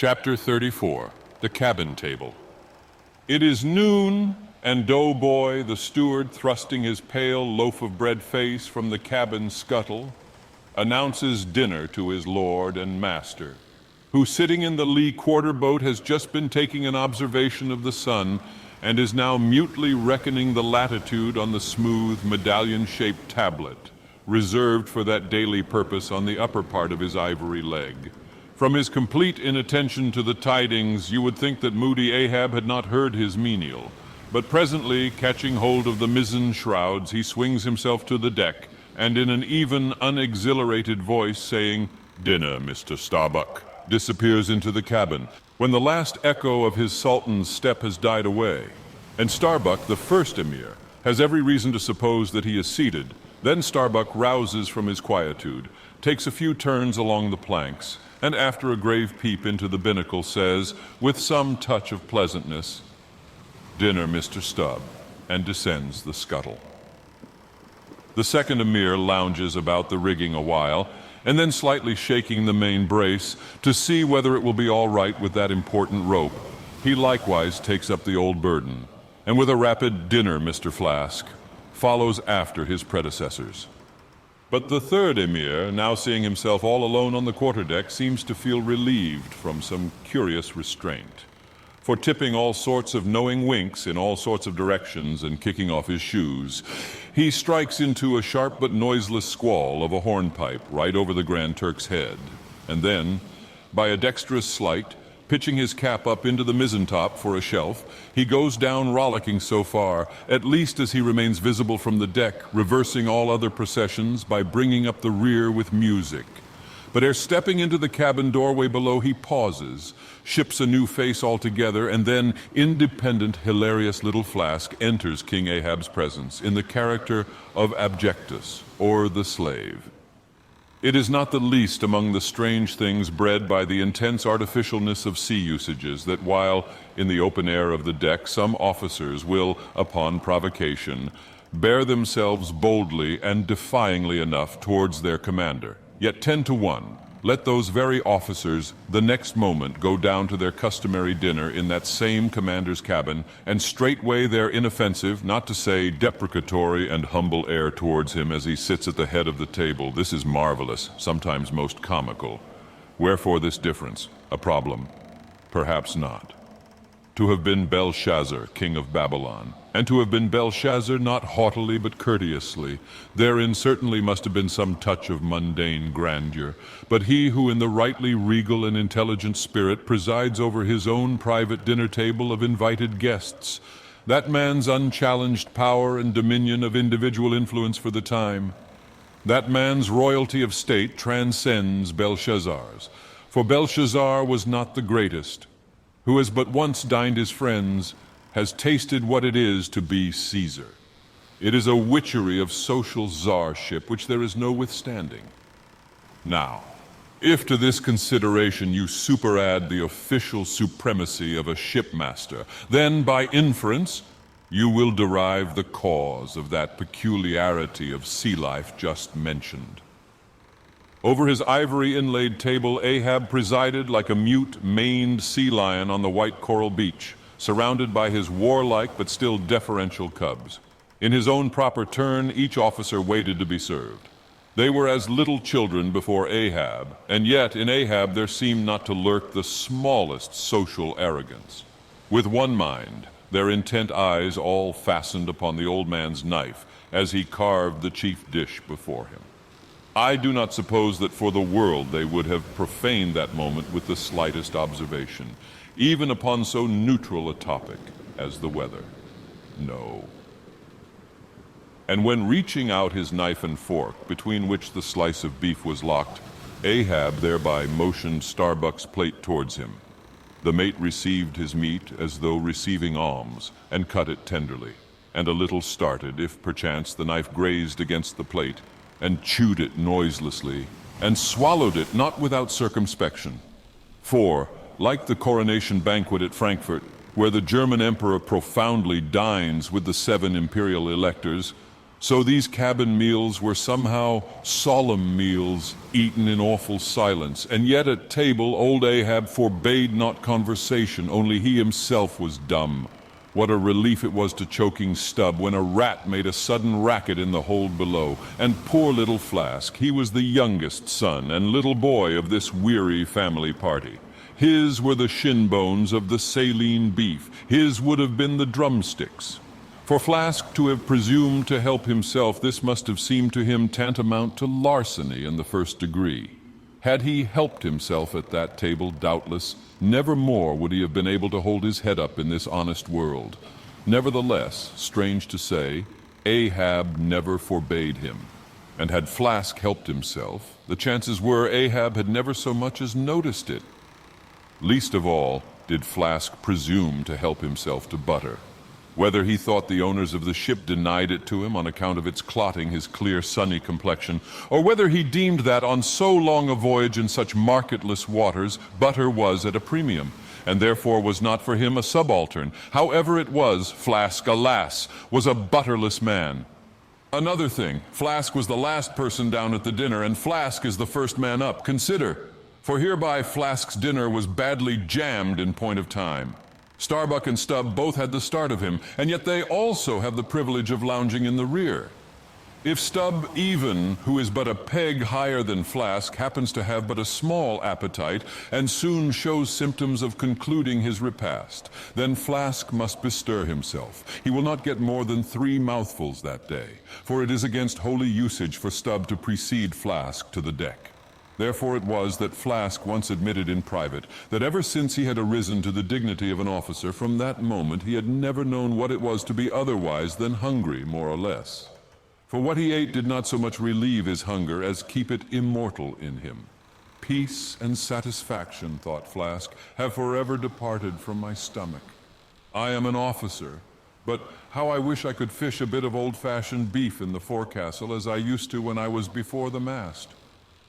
Chapter 34, The Cabin Table. It is noon, and Doughboy, the steward, thrusting his pale loaf of bread face from the cabin scuttle, announces dinner to his lord and master, who, sitting in the lee quarter boat, has just been taking an observation of the sun and is now mutely reckoning the latitude on the smooth, medallion-shaped tablet, reserved for that daily purpose on the upper part of his ivory leg. From his complete inattention to the tidings, you would think that moody Ahab had not heard his menial. But presently, catching hold of the mizzen shrouds, he swings himself to the deck, and in an even, unexhilarated voice saying, "Dinner, Mr. Starbuck," disappears into the cabin, when the last echo of his sultan's step has died away. And Starbuck, the first emir, has every reason to suppose that he is seated. Then Starbuck rouses from his quietude, takes a few turns along the planks, and after a grave peep into the binnacle says, with some touch of pleasantness, "Dinner, Mr. Stubb," and descends the scuttle. The second emir lounges about the rigging a while, and then slightly shaking the main brace to see whether it will be all right with that important rope, he likewise takes up the old burden, and with a rapid "Dinner, Mr. Flask," follows after his predecessors. But the third emir, now seeing himself all alone on the quarterdeck, seems to feel relieved from some curious restraint. For tipping all sorts of knowing winks in all sorts of directions and kicking off his shoes, he strikes into a sharp but noiseless squall of a hornpipe right over the Grand Turk's head, and then, by a dexterous sleight, pitching his cap up into the mizzen-top for a shelf, he goes down rollicking so far, at least as he remains visible from the deck, reversing all other processions by bringing up the rear with music. But ere stepping into the cabin doorway below, he pauses, ships a new face altogether, and then, independent, hilarious little Flask enters King Ahab's presence in the character of Abjectus, or the slave. It is not the least among the strange things bred by the intense artificialness of sea usages that while, in the open air of the deck, some officers will, upon provocation, bear themselves boldly and defyingly enough towards their commander. Yet 10 to 1, let those very officers the next moment go down to their customary dinner in that same commander's cabin, and straightway their inoffensive, not to say deprecatory and humble air towards him as he sits at the head of the table. This is marvelous, sometimes most comical. Wherefore this difference? A problem? Perhaps not. To have been Belshazzar, king of Babylon, and to have been Belshazzar not haughtily but courteously, therein certainly must have been some touch of mundane grandeur. But he who in the rightly regal and intelligent spirit presides over his own private dinner table of invited guests, that man's unchallenged power and dominion of individual influence for the time, that man's royalty of state transcends Belshazzar's. For Belshazzar was not the greatest, who has but once dined his friends, has tasted what it is to be Caesar. It is a witchery of social czarship which there is no withstanding. Now, if to this consideration you superadd the official supremacy of a shipmaster, then by inference you will derive the cause of that peculiarity of sea life just mentioned. Over his ivory inlaid table, Ahab presided like a mute, maned sea lion on the white coral beach, surrounded by his warlike but still deferential cubs. In his own proper turn, each officer waited to be served. They were as little children before Ahab, and yet in Ahab there seemed not to lurk the smallest social arrogance. With one mind, their intent eyes all fastened upon the old man's knife as he carved the chief dish before him. I do not suppose that for the world they would have profaned that moment with the slightest observation, even upon so neutral a topic as the weather. No. And when reaching out his knife and fork, between which the slice of beef was locked, Ahab thereby motioned Starbuck's plate towards him. The mate received his meat as though receiving alms, and cut it tenderly, and a little started if perchance the knife grazed against the plate, and chewed it noiselessly, and swallowed it not without circumspection. For, like the coronation banquet at Frankfurt, where the German emperor profoundly dines with the 7 imperial electors, So these cabin meals were somehow solemn meals, eaten in awful silence, and yet at table old Ahab forbade not conversation, only he himself was dumb. What a relief it was to choking Stubb when a rat made a sudden racket in the hold below. And poor little Flask, he was the youngest son and little boy of this weary family party. His were the shin bones of the saline beef, his would have been the drumsticks. For Flask to have presumed to help himself, this must have seemed to him tantamount to larceny in the first degree. Had he helped himself at that table, doubtless, never more would he have been able to hold his head up in this honest world. Nevertheless, strange to say, Ahab never forbade him. And had Flask helped himself, the chances were Ahab had never so much as noticed it. Least of all did Flask presume to help himself to butter. Whether he thought the owners of the ship denied it to him on account of its clotting his clear, sunny complexion, or whether he deemed that on so long a voyage in such marketless waters, butter was at a premium, and therefore was not for him a subaltern. However it was, Flask, alas, was a butterless man. Another thing, Flask was the last person down at the dinner, and Flask is the first man up. Consider, for hereby Flask's dinner was badly jammed in point of time. Starbuck and Stubb both had the start of him, and yet they also have the privilege of lounging in the rear. If Stubb even, who is but a peg higher than Flask, happens to have but a small appetite, and soon shows symptoms of concluding his repast, then Flask must bestir himself. He will not get more than 3 mouthfuls that day, for it is against holy usage for Stubb to precede Flask to the deck. Therefore it was that Flask once admitted in private that ever since he had arisen to the dignity of an officer, from that moment he had never known what it was to be otherwise than hungry, more or less. For what he ate did not so much relieve his hunger as keep it immortal in him. Peace and satisfaction, thought Flask, have forever departed from my stomach. I am an officer, but how I wish I could fish a bit of old-fashioned beef in the forecastle as I used to when I was before the mast.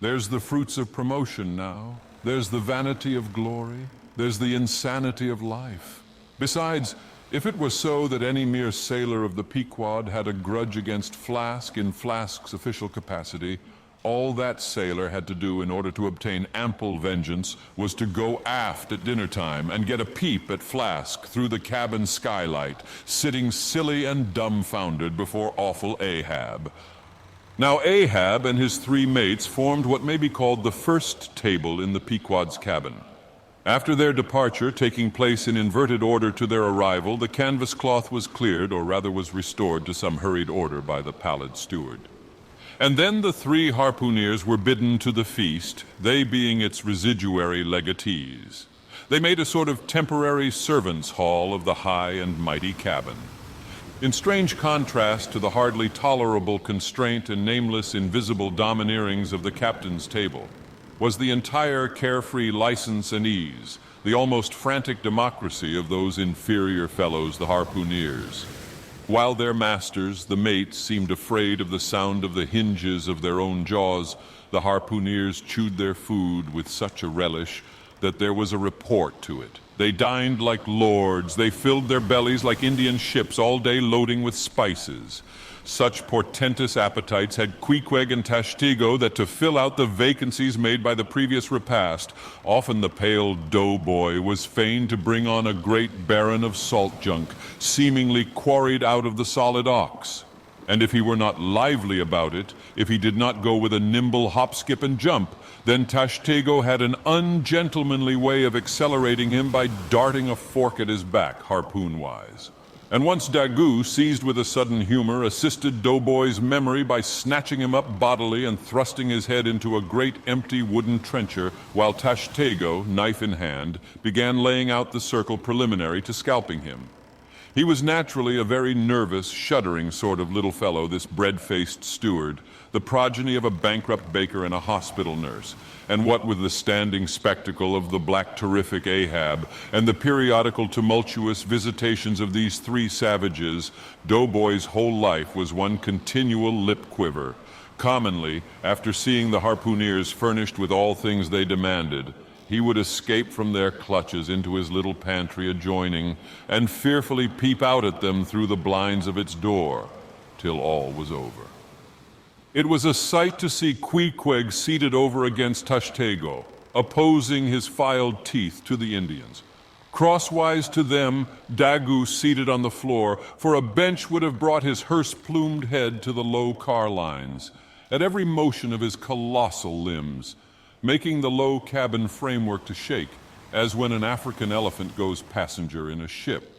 There's the fruits of promotion now. There's the vanity of glory. There's the insanity of life. Besides, if it were so that any mere sailor of the Pequod had a grudge against Flask in Flask's official capacity, all that sailor had to do in order to obtain ample vengeance was to go aft at dinner time and get a peep at Flask through the cabin skylight, sitting silly and dumbfounded before awful Ahab. Now Ahab and his 3 mates formed what may be called the first table in the Pequod's cabin. After their departure, taking place in inverted order to their arrival, the canvas cloth was cleared, or rather was restored to some hurried order by the pallid steward. And then the 3 harpooneers were bidden to the feast, they being its residuary legatees. They made a sort of temporary servants' hall of the high and mighty cabin. In strange contrast to the hardly tolerable constraint and nameless invisible domineerings of the captain's table was the entire carefree license and ease, the almost frantic democracy of those inferior fellows, the harpooneers. While their masters, the mates, seemed afraid of the sound of the hinges of their own jaws, the harpooneers chewed their food with such a relish that there was a report to it. They dined like lords, they filled their bellies like Indian ships, all day loading with spices. Such portentous appetites had Queequeg and Tashtego that to fill out the vacancies made by the previous repast, often the pale doughboy was fain to bring on a great baron of salt junk, seemingly quarried out of the solid ox. And if he were not lively about it, if he did not go with a nimble hop, skip, and jump, then Tashtego had an ungentlemanly way of accelerating him by darting a fork at his back, harpoon-wise. And once Dagoth, seized with a sudden humor, assisted Doughboy's memory by snatching him up bodily and thrusting his head into a great empty wooden trencher, while Tashtego, knife in hand, began laying out the circle preliminary to scalping him. He was naturally a very nervous, shuddering sort of little fellow, this bread-faced steward, the progeny of a bankrupt baker and a hospital nurse, and what with the standing spectacle of the black terrific Ahab and the periodical tumultuous visitations of these 3 savages, Doughboy's whole life was one continual lip quiver. Commonly, after seeing the harpooneers furnished with all things they demanded, he would escape from their clutches into his little pantry adjoining and fearfully peep out at them through the blinds of its door. till all was over. It was a sight to see Queequeg seated over against Tashtego, opposing his filed teeth to the Indians. Crosswise to them, Dagoth seated on the floor, for a bench would have brought his hearse-plumed head to the low car lines, at every motion of his colossal limbs, making the low cabin framework to shake, as when an African elephant goes passenger in a ship.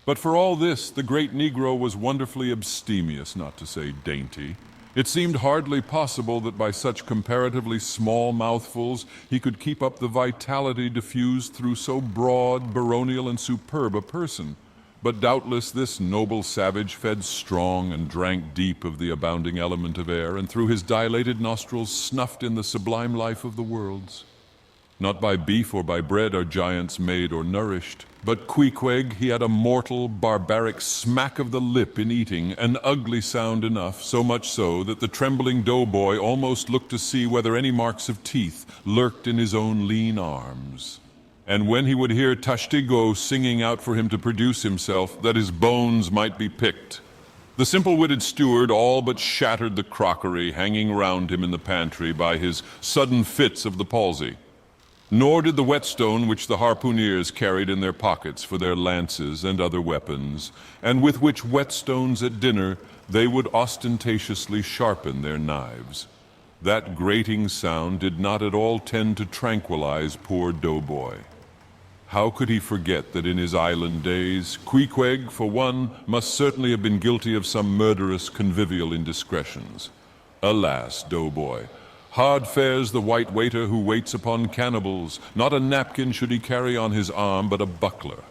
But for all this, the great Negro was wonderfully abstemious, not to say dainty. It seemed hardly possible that by such comparatively small mouthfuls he could keep up the vitality diffused through so broad, baronial, and superb a person. But doubtless this noble savage fed strong and drank deep of the abounding element of air, and through his dilated nostrils snuffed in the sublime life of the worlds. Not by beef or by bread are giants made or nourished, but Queequeg, he had a mortal, barbaric smack of the lip in eating, an ugly sound enough, so much so that the trembling doughboy almost looked to see whether any marks of teeth lurked in his own lean arms. And when he would hear Tashtego singing out for him to produce himself, that his bones might be picked, the simple-witted steward all but shattered the crockery hanging round him in the pantry by his sudden fits of the palsy. Nor did the whetstone which the harpooneers carried in their pockets for their lances and other weapons, and with which whetstones at dinner they would ostentatiously sharpen their knives. That grating sound did not at all tend to tranquilize poor doughboy. How could he forget that in his island days, Queequeg, for one, must certainly have been guilty of some murderous convivial indiscretions? Alas, doughboy! Hard fares the white waiter who waits upon cannibals. Not a napkin should he carry on his arm, but a buckler.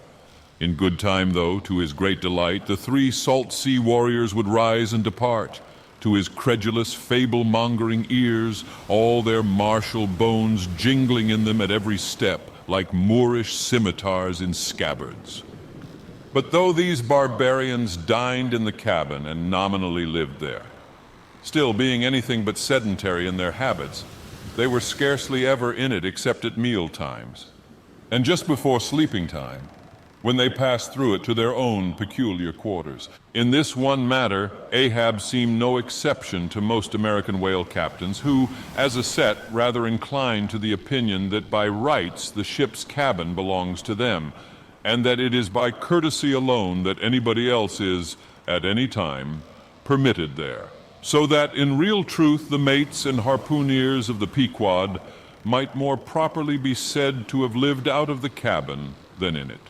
In good time, though, to his great delight, the 3 salt sea warriors would rise and depart. To his credulous, fable-mongering ears, all their martial bones jingling in them at every step, like Moorish scimitars in scabbards. But though these barbarians dined in the cabin and nominally lived there, still, being anything but sedentary in their habits, they were scarcely ever in it except at meal times, and just before sleeping time, when they passed through it to their own peculiar quarters. In this one matter, Ahab seemed no exception to most American whale captains who, as a set, rather inclined to the opinion that by rights the ship's cabin belongs to them, and that it is by courtesy alone that anybody else is, at any time, permitted there. So that, in real truth, the mates and harpooneers of the Pequod might more properly be said to have lived out of the cabin than in it.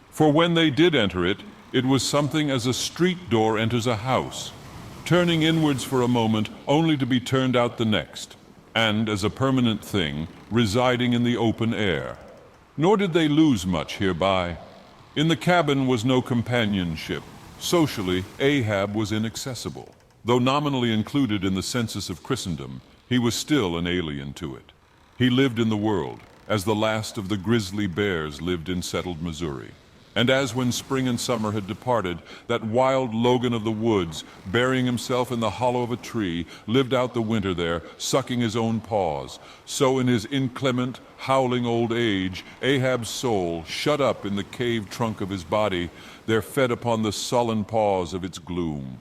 For when they did enter it, it was something as a street door enters a house, turning inwards for a moment only to be turned out the next, and, as a permanent thing, residing in the open air. Nor did they lose much hereby. In the cabin was no companionship. Socially, Ahab was inaccessible. Though nominally included in the census of Christendom, he was still an alien to it. He lived in the world, as the last of the grizzly bears lived in settled Missouri. And as when spring and summer had departed, that wild Logan of the woods, burying himself in the hollow of a tree, lived out the winter there, sucking his own paws, so in his inclement, howling old age, Ahab's soul, shut up in the cave trunk of his body, there fed upon the sullen paws of its gloom.